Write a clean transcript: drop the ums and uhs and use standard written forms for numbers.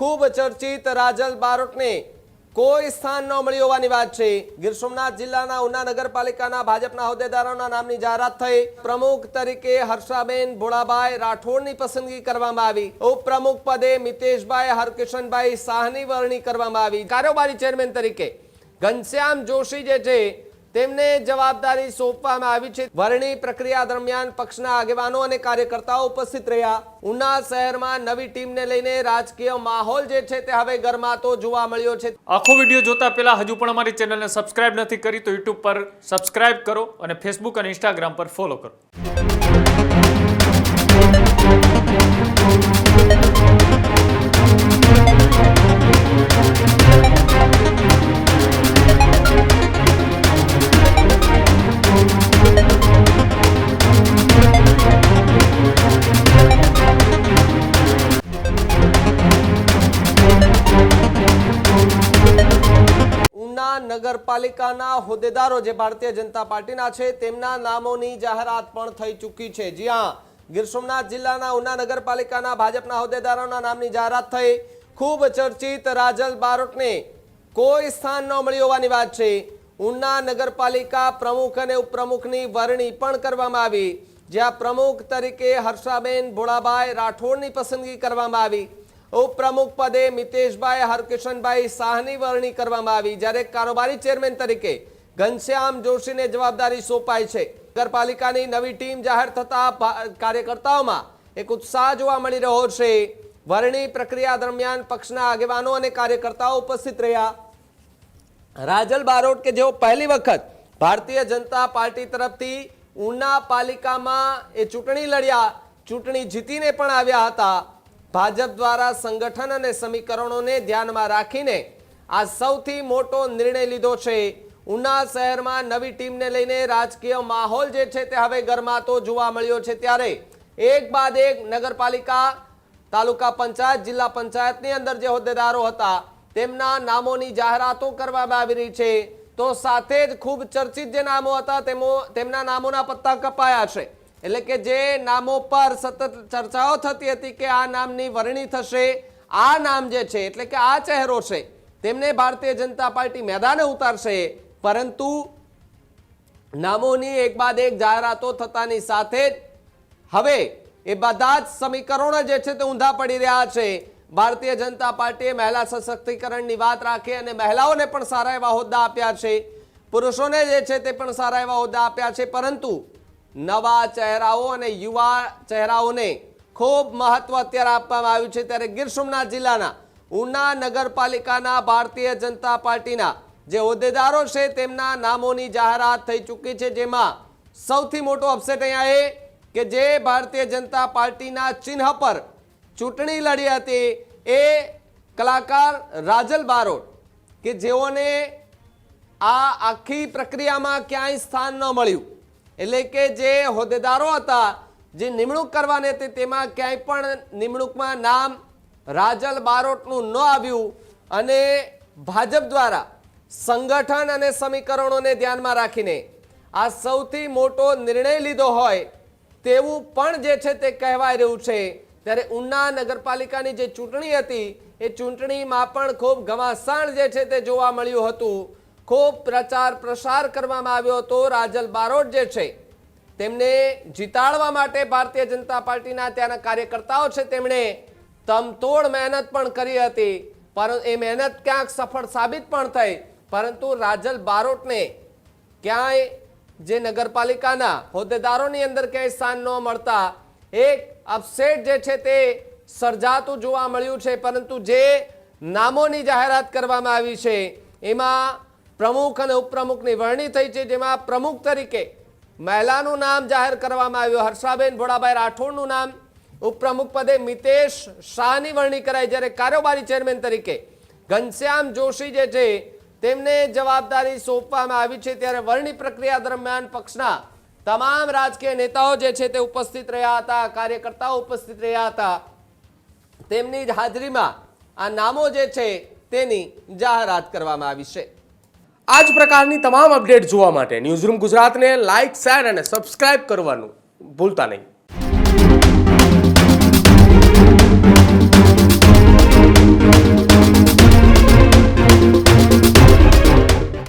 ખૂબ ચર્ચિત રાજલ બારોટને કોઈ સ્થાન ન મળ્યું હોવાની વાત છે। ગીર સોમનાથ જિલ્લાના ઉના નગરપાલિકાના ભાજપના હોદ્દેદારોના નામની જાહેરાત થઈ। પ્રમુખ તરીકે હર્ષાબેન ભોળાભાઈ રાઠોડની પસંદગી કરવામાં આવી। ઉપપ્રમુખ પદે મિતેશભાઈ હરકિશનભાઈ શાહની વરણી કરવામાં આવી। કારોબારી ચેરમેન તરીકે ઘનશ્યામ જોશી જે છે તેમને જવાબદારી સોંપવામાં આવી છે। વરણી પ્રક્રિયા દરમિયાન પક્ષના આગેવાનો અને કાર્યકર્તાઓ ઉપસ્થિત રહ્યા। ઉના શહેરમાં નવી ટીમને લઈને રાજકીય માહોલ જે છે તે હવે ગરમાતો જોવા મળ્યો છે। આખો વિડીયો જોતા પહેલા હજુ પણ અમારી ચેનલને સબસ્ક્રાઇબ નથી કરી તો YouTube પર સબસ્ક્રાઇબ કરો અને Facebook અને Instagram પર ફોલો કરો। નગરપાલિકાના હોદ્દેદારો જે ભારતીય જનતા પાર્ટીના છે તેમના નામોની જાહેરાત પણ થઈ ચૂકી છે। જી હા, ગીર સોમનાથ જિલ્લાના ઉના નગરપાલિકાના ભાજપના હોદ્દેદારોના નામની જાહેરાત થઈ। ખૂબ ચર્ચિત રાજલ બારોટને કોઈ સ્થાન ન મળ્યું હોવાની વાત છે। ઉના નગરપાલિકા પ્રમુખ અને ઉપપ્રમુખની વરણી પણ કરવામાં આવી, જ્યાં પ્રમુખ તરીકે હર્ષાબેન ભોળાભાઈ રાઠોડની પસંદગી કરવામાં આવી। ઉપપ્રમુખ પદે મિતેશભાઈ હરકિશનભાઈ શાહની વરણી કરવામાં આવી, જ્યારે કારોબારી ચેરમેન તરીકે ઘનશ્યામ જોશીને જવાબદારી સોંપાઈ છે। નગરપાલિકાની નવી ટીમ જાહેર થતા કાર્યકર્તાઓમાં એક ઉત્સાહ જોવા મળી રહ્યો છે। વરણી પ્રક્રિયા દરમિયાન પક્ષના આગેવાનો અને કાર્યકર્તાઓ ઉપસ્થિત રહ્યા। રાજલ બારોટ કે જેઓ પહેલી વખત ભારતીય જનતા પાર્ટી તરફથી ઉના પાલિકામાં એ ચૂંટણી લડ્યા, ચૂંટણી જીતીને પણ આવ્યા હતા। ભાજપ દ્વારા સંગઠન અને સમીકરણોને ધ્યાનમાં રાખીને આ સૌથી મોટો નિર્ણય લીધો છે। ઉના શહેરમાં નવી ટીમને લઈને રાજકીય માહોલ જે છે તે હવે ગરમાતો જોવા મળ્યો છે, ત્યારે એક બાદ એક નગરપાલિકા, તાલુકા પંચાયત, જિલ્લા પંચાયતની અંદર જે હોદ્દેદારો હતા તેમના નામોની જાહેરાતો કરવામાં આવી રહી છે। તો સાથે જ ખૂબ ચર્ચિત જે નામો હતા તેમના નામોના પત્તા કપાયા છે। એટલે કે જે નામો પર સતત ચર્ચાઓ થતી હતી કે આ નામની વરણી થશે, આ નામ જે છે એટલે કે આ ચહેરો છે તેમને ભારતીય જનતા પાર્ટી મેદાને ઉતારશે, પરંતુ નામોની એક બાદ એક જાહેરાતો થતાની સાથે જ હવે એ બધા જ સમીકરણો જે છે તે ઊંધા પડી રહ્યા છે। ભારતીય જનતા પાર્ટીએ મહિલા સશક્તિકરણની વાત રાખી અને મહિલાઓને પણ સારા એવા હોદ્દા આપ્યા છે, પુરુષોને જે છે તે પણ સારા એવા હોદ્દા આપ્યા છે, પરંતુ નવા ચહેરાઓ અને યુવા ચહેરાઓને ખૂબ મહત્વ અત્યારે આપવામાં આવ્યું છે। ત્યારે ગીર સોમનાથ જિલ્લાના ઉના નગરપાલિકાના ભારતીય જનતા પાર્ટીના જે હોદ્દેદારો છે તેમના નામોની જાહેરાત થઈ ચૂકી છે, જેમાં સૌથી મોટો અપસેટ અહીંયા એ કે જે ભારતીય જનતા પાર્ટીના ચિહ્ન પર ચૂંટણી લડી હતી એ કલાકાર રાજલ બારોટ કે જેઓને આ આખી પ્રક્રિયામાં ક્યાંય સ્થાન ન મળ્યું, એટલે કે જે હોદ્દેદારો હતા જે નિમણૂક કરવાની હતી તેમાં ક્યાંય પણ નિમણૂકમાં નામ રાજલ બારોટનું ન આવ્યું, અને ભાજપ દ્વારા સંગઠન અને સમીકરણોને ધ્યાનમાં રાખીને આ સૌથી મોટો નિર્ણય લીધો હોય તેવું પણ જે છે તે કહેવાય રહ્યું છે। ત્યારે ઉના નગરપાલિકાની જે ચૂંટણી હતી એ ચૂંટણીમાં પણ ખૂબ ઘમાસાણ જે છે તે જોવા મળ્યું હતું। ખૂબ પ્રચાર પ્રસાર કરવામાં આવ્યો હતો। રાજલ બારોટ જે છે તેમને જીતાડવા માટે ભારતીય જનતા પાર્ટીના ત્યાંના કાર્યકર્તાઓ છે તેમણે તમતોડ મહેનત પણ કરી હતી, પરંતુ એ મહેનત ક્યાંક સફળ સાબિત પણ થઈ, પરંતુ રાજલ બારોટને ક્યાંય જે નગરપાલિકાના હોદ્દેદારોની અંદર ક્યાંય સ્થાન ન મળતા એક અપસેટ જે છે તે સર્જાતું જોવા મળ્યું છે। પરંતુ જે નામોની જાહેરાત કરવામાં આવી છે એમાં પ્રમુખ અને ઉપપ્રમુખની વરણી થઈ છે, જેમાં પ્રમુખ તરીકે મહિલાનું નામ જાહેર કરવામાં આવ્યું, હર્ષાબેન ભોળાભાઈ રાઠોડનું નામ। ઉપપ્રમુખ પદે મિતેશ શાહની વરણી કરાઈ, જ્યારે કારોબારી ચેરમેન તરીકે ઘનશ્યામ જોશી જે છે તેમને જવાબદારી સોંપવામાં આવી છે। ત્યારે વરણી પ્રક્રિયા દરમિયાન પક્ષના તમામ રાજકીય નેતાઓ જે છે તે ઉપસ્થિત રહ્યા હતા, કાર્યકર્તાઓ ઉપસ્થિત રહ્યા હતા, તેમની જ હાજરીમાં આ નામો જે છે તેની જાહેરાત કરવામાં આવી છે। આ જ પ્રકારની તમામ અપડેટ જોવા માટે ન્યૂઝરૂમ ગુજરાતને લાઇક, શેર અને સબસ્ક્રાઇબ કરવાનું ભૂલતા નહીં।